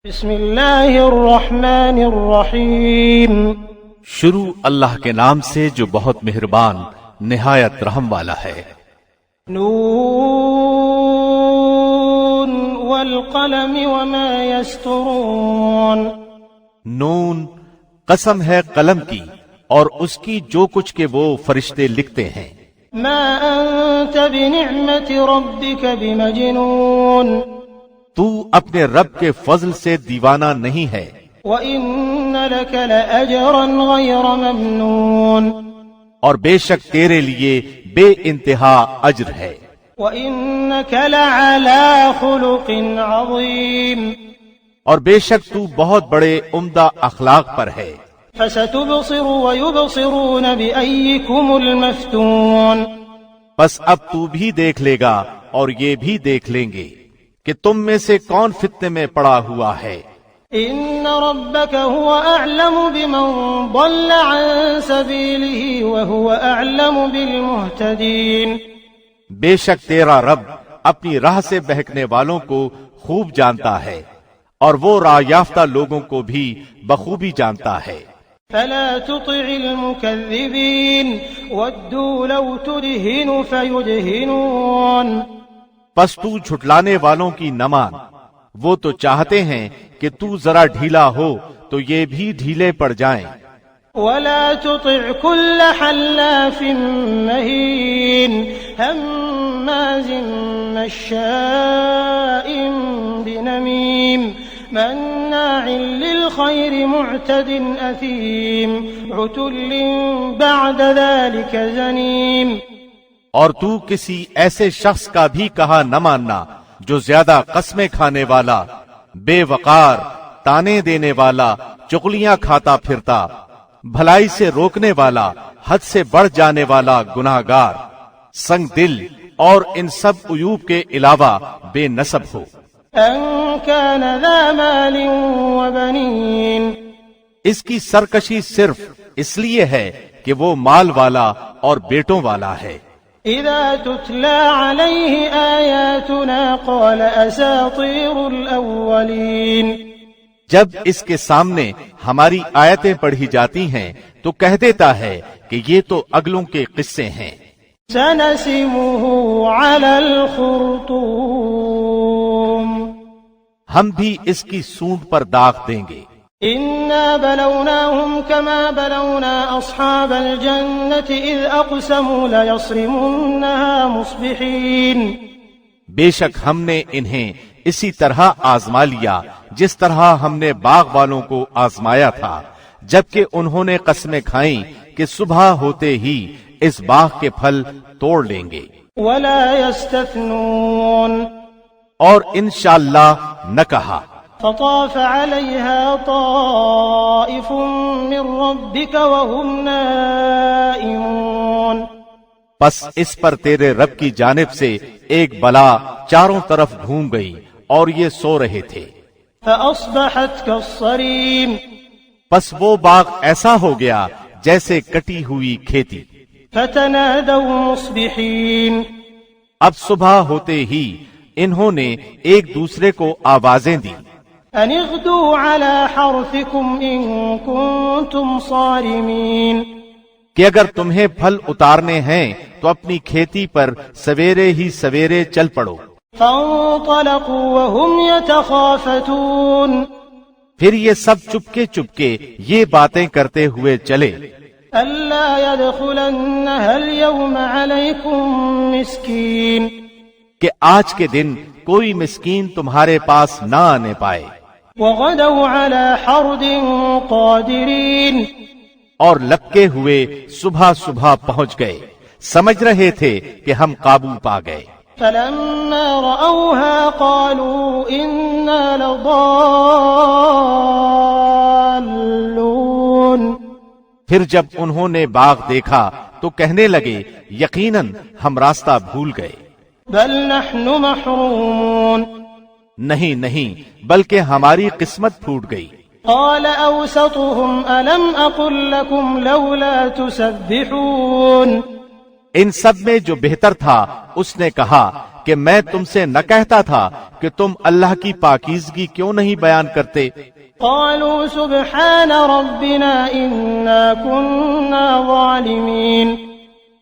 بسم اللہ الرحمن الرحیم شروع اللہ کے نام سے جو بہت مہربان نہایت رحم والا ہے۔ نون والقلم وما يسطرون۔ نون قسم ہے قلم کی اور اس کی جو کچھ کہ وہ فرشتے لکھتے ہیں۔ ما انت بنعمت ربك بمجنون۔ تو اپنے رب کے فضل سے دیوانہ نہیں ہے۔ وَإِنَّ لَكَ لَأَجْرًا غَيْرَ مَمْنُونٍ۔ اور بے شک تیرے لیے بے انتہا اجر ہے۔ وَإِنَّكَ لَعَلَى خُلُقٍ عَظِيمٍ۔ اور بے شک تو بہت بڑے عمدہ اخلاق پر ہے۔ فَسَتُبْصِرُ وَيُبْصِرُونَ بِأَيِّكُمُ الْمَفْتُونَ۔ بس اب تو بھی دیکھ لے گا اور یہ بھی دیکھ لیں گے کہ تم میں سے کون فتنے میں پڑا ہوا ہے۔ ان ربك هو اعلم بمن ضل عن سبيله وهو اعلم بالمهتدين۔ بے شک تیرا رب اپنی راہ سے بہکنے والوں کو خوب جانتا ہے اور وہ راہ یافتہ لوگوں کو بھی بخوبی جانتا ہے۔ فلا تطع المكذبين ودوا لو تدهن فيدهنون۔ پس تو جھٹلانے والوں کی نہ مان، وہ تو چاہتے ہیں کہ تو ذرا ڈھیلا ہو تو یہ بھی ڈھیلے پڑ جائیں۔ ولا تطع كل حلاف مهين هماز مشاء بنميم مناع للخير معتد أثيم عتل بعد ذلك زنيم۔ اور تو کسی ایسے شخص کا بھی کہا نہ ماننا جو زیادہ قسمیں کھانے والا، بے وقار، تانے دینے والا، چغلیاں کھاتا پھرتا، بھلائی سے روکنے والا، حد سے بڑھ جانے والا گناہگار، سنگ دل اور ان سب عیوب کے علاوہ بے نسب ہو۔ ان كان ذا مال وبنين۔ اس کی سرکشی صرف اس لیے ہے کہ وہ مال والا اور بیٹوں والا ہے۔ اذا تتلى عليه آیاتنا قال اساطیر الاولین۔ جب اس کے سامنے ہماری آیتیں پڑھی جاتی ہیں تو کہہ دیتا ہے کہ یہ تو اگلوں کے قصے ہیں۔ سنسمه على الخرطوم۔ ہم بھی اس کی سونڈ پر داغ دیں گے۔ انا بلوناهم كما بلونا اصحاب الجنة اذ اقسموا ليصرمنها مصبحين۔ بے شک ہم نے انہیں اسی طرح آزما لیا جس طرح ہم نے باغ والوں کو آزمایا تھا، جبکہ انہوں نے قسمیں کھائیں کہ صبح ہوتے ہی اس باغ کے پھل توڑ لیں گے۔ ولا يستثنون۔ اور انشاءاللہ نہ کہا۔ فطاف عليها طائف من ربك وهم نائمون۔ پس اس پر تیرے رب کی جانب سے ایک بلا چاروں طرف گھوم گئی اور یہ سو رہے تھے۔ فأصبحت كالصريم۔ پس وہ باغ ایسا ہو گیا جیسے کٹی ہوئی کھیتی۔ فتنادوا مصبحين۔ اب صبح ہوتے ہی انہوں نے ایک دوسرے کو آوازیں دی، ان اغدوا على حرثكم ان كنتم صارمين۔ کہ اگر تمہیں پھل اتارنے ہیں تو اپنی کھیتی پر سویرے ہی سویرے چل پڑو۔ فانطلقوا وهم يتخافتون۔ پھر یہ سب چپکے چپکے یہ باتیں کرتے ہوئے چلے، الا يدخلنها اليوم عليكم مسكين۔ کہ آج کے دن کوئی مسکین تمہارے پاس نہ آنے پائے۔ وغدوا على حرد قادرين۔ اور لپکے ہوئے صبح صبح پہنچ گئے، سمجھ رہے تھے کہ ہم قابو پا گئے۔ فلما رأوها قالوا إنا لضالون۔ پھر جب انہوں نے باغ دیکھا تو کہنے لگے یقیناً ہم راستہ بھول گئے۔ بل نحن محرومون۔ نہیں نہیں، بلکہ ہماری قسمت پھوٹ گئی۔ قال أوسطهم ألم أقل لكم لولا تسبحون۔ ان سب میں جو بہتر تھا اس نے کہا کہ میں تم سے نہ کہتا تھا کہ تم اللہ کی پاکیزگی کیوں نہیں بیان کرتے؟ قالوا سبحان ربنا إنا كنا ظالمين.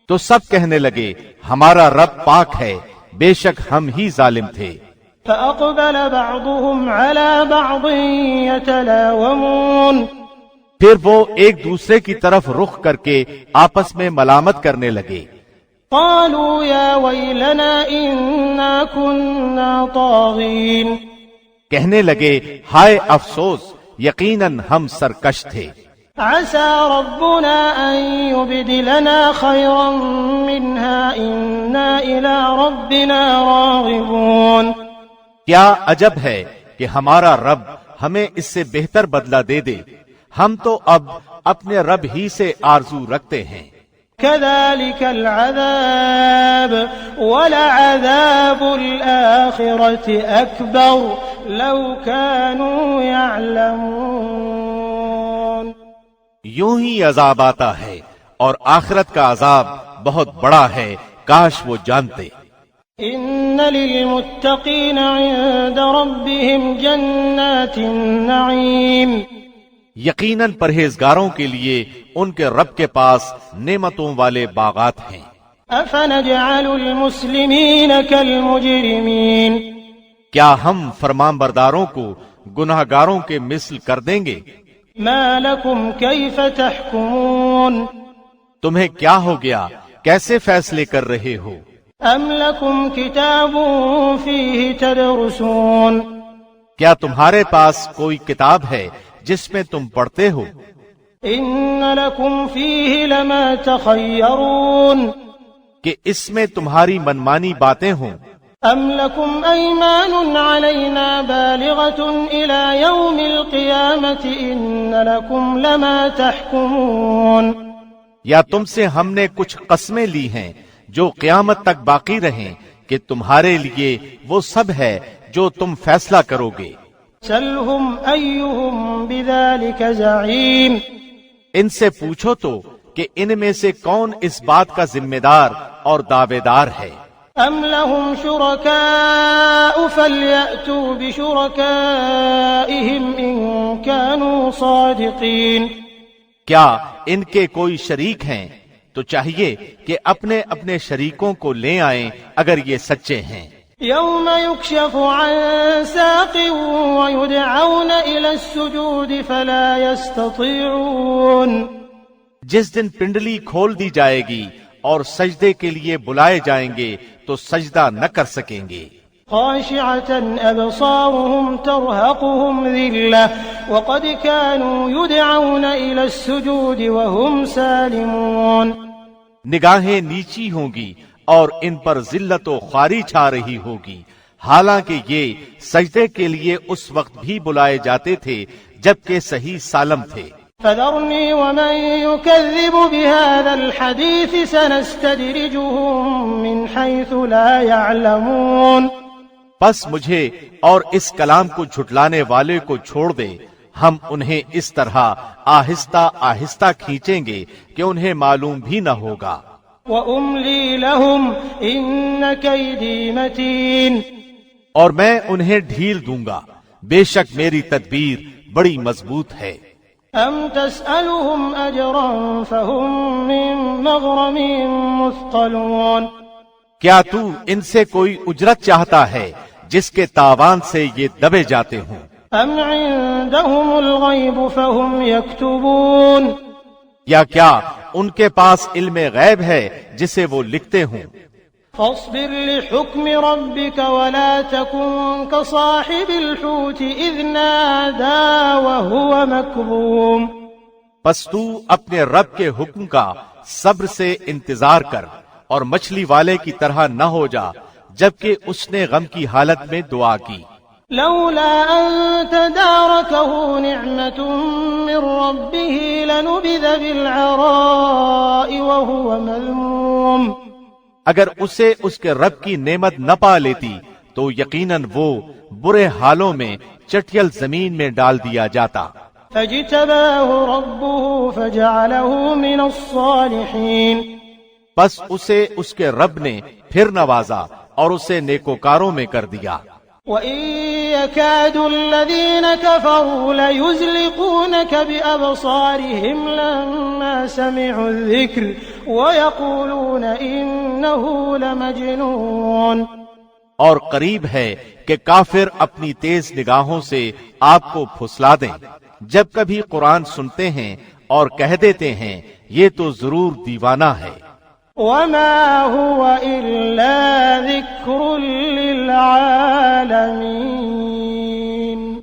تو سب کہنے لگے ہمارا رب پاک ہے، بے شک ہم ہی ظالم تھے۔ فأقبل بعضهم على بعض يتلاومون. پھر وہ ایک دوسرے کی طرف رخ کر کے آپس میں ملامت کرنے لگے۔ قالوا يا ويلنا إنا كنا طاغين. کہنے لگے ہائے افسوس، یقیناً ہم سرکش تھے۔ عسى ربنا أن يبدلنا خيرا منها إنا إلى ربنا راغبون. کیا عجب ہے کہ ہمارا رب ہمیں اس سے بہتر بدلہ دے دے، ہم تو اب اپنے رب ہی سے آرزو رکھتے ہیں۔ كذلك العذاب ولعذاب الآخرة أكبر لو كانوا يعلمون. یوں ہی عذاب آتا ہے اور آخرت کا عذاب بہت بڑا ہے، کاش وہ جانتے۔ إن للمتقين عند ربهم جنات النعيم. یقیناً پرہیزگاروں کے لیے ان کے رب کے پاس نعمتوں والے باغات ہیں۔ أفنجعل المسلمين كالمجرمين. کیا ہم فرمانبرداروں کو گناہگاروں کے مثل کر دیں گے؟ ما لكم كيف تحكمون. تمہیں کیا ہو گیا، کیسے فیصلے کر رہے ہو؟ أم لكم كتاب فيه تدرسون. کیا تمہارے پاس کوئی کتاب ہے جس میں تم پڑھتے ہو؟ إن لكم فيه لما تخيرون. کہ اس میں تمہاری منمانی باتیں ہوں؟ أم لكم أيمان علينا بالغة إلى يوم القيامة إن لكم لما تحكمون. یا تم سے ہم نے کچھ قسمیں لی ہیں جو قیامت تک باقی رہیں کہ تمہارے لیے وہ سب ہے جو تم فیصلہ کرو گے۔ سلهم أيهم بذلك زعيم. ان سے پوچھو تو کہ ان میں سے کون اس بات کا ذمہ دار اور دعوے دار ہے؟ أم لهم شركاء فليأتوا بشركائهم إن كانوا صادقين. کیا ان کے کوئی شریک ہیں؟ تو چاہیے کہ اپنے اپنے شریکوں کو لے آئیں اگر یہ سچے ہیں۔ يوم يكشف عن ساق ويدعون إلى السجود فلا يستطيعون. جس دن پنڈلی کھول دی جائے گی اور سجدے کے لیے بلائے جائیں گے تو سجدہ نہ کر سکیں گے۔ خاشعة أبصارهم ترهقهم ذلة وقد كانوا يدعون إلى السجود وهم سالمون. نگاہیں نیچی ہوں گی اور ان پر ذلت و خواری چھا رہی ہوگی، حالانکہ یہ سجدے کے لیے اس وقت بھی بلائے جاتے تھے جبکہ صحیح سالم تھے۔ فذرني ومن يكذب بهذا الحديث سنستدرجهم من حيث لا يعلمون. پس مجھے اور اس کلام کو جھٹلانے والے کو چھوڑ دے، ہم انہیں اس طرح آہستہ آہستہ کھینچیں گے کہ انہیں معلوم بھی نہ ہوگا۔ وَأُمْلِي لَهُمْ إِنَّ كَيْدِي مَتِينٌ. اور میں انہیں ڈھیل دوں گا، بے شک میری تدبیر بڑی مضبوط ہے۔ أَمْ تَسْأَلُهُمْ أَجْرًا فَهُمْ مِنْ مَغْرَمٍ مُثْقَلُونَ. کیا تو ان سے کوئی اجرت چاہتا ہے جس کے تاوان سے یہ دبے جاتے ہوں؟ أَمْ عِندَهُمُ الْغَيْبُ فَهُمْ يَكْتُبُونَ. یا کیا ان کے پاس علم غیب ہے جسے وہ لکھتے ہوں؟ فاصبر لحكم ربك ولا تكن كصاحب الحوت إذ نادى وهو مكظوم. پس تو اپنے رب کے حکم کا صبر سے انتظار کر اور مچھلی والے کی طرح نہ ہو جا جبکہ اس نے غم کی حالت میں دعا کی۔ لولا أن تداركه نعمة من ربه لنبذ بالعراء وهو مذموم. اگر اسے اس کے رب کی نعمت نہ پا لیتی تو یقیناً وہ برے حالوں میں چٹیل زمین میں ڈال دیا جاتا۔ فاجتباه ربه فجعله من الصالحين. بس اسے اس کے رب نے پھر نوازا اور اسے نیکوکاروں میں کر دیا۔ وَإِن يَكَادُ الَّذِينَ كَفَرُوا لَيُزْلِقُونَكَ بِأَبْصَارِهِمْ لَمَّا سَمِعُوا الذِّكْرَ وَيَقُولُونَ إِنَّهُ لَمَجْنُونٌ۔ اور قریب ہے کہ کافر اپنی تیز نگاہوں سے آپ کو پھسلا دیں جب کبھی قرآن سنتے ہیں اور کہہ دیتے ہیں یہ تو ضرور دیوانہ ہے۔ وَمَا هُوَ إِلَّا ذِكْرٌ لِّلْعَالَمِينَ۔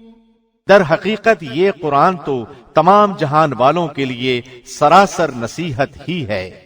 در حقیقت یہ قرآن تو تمام جہان والوں کے لیے سراسر نصیحت ہی ہے۔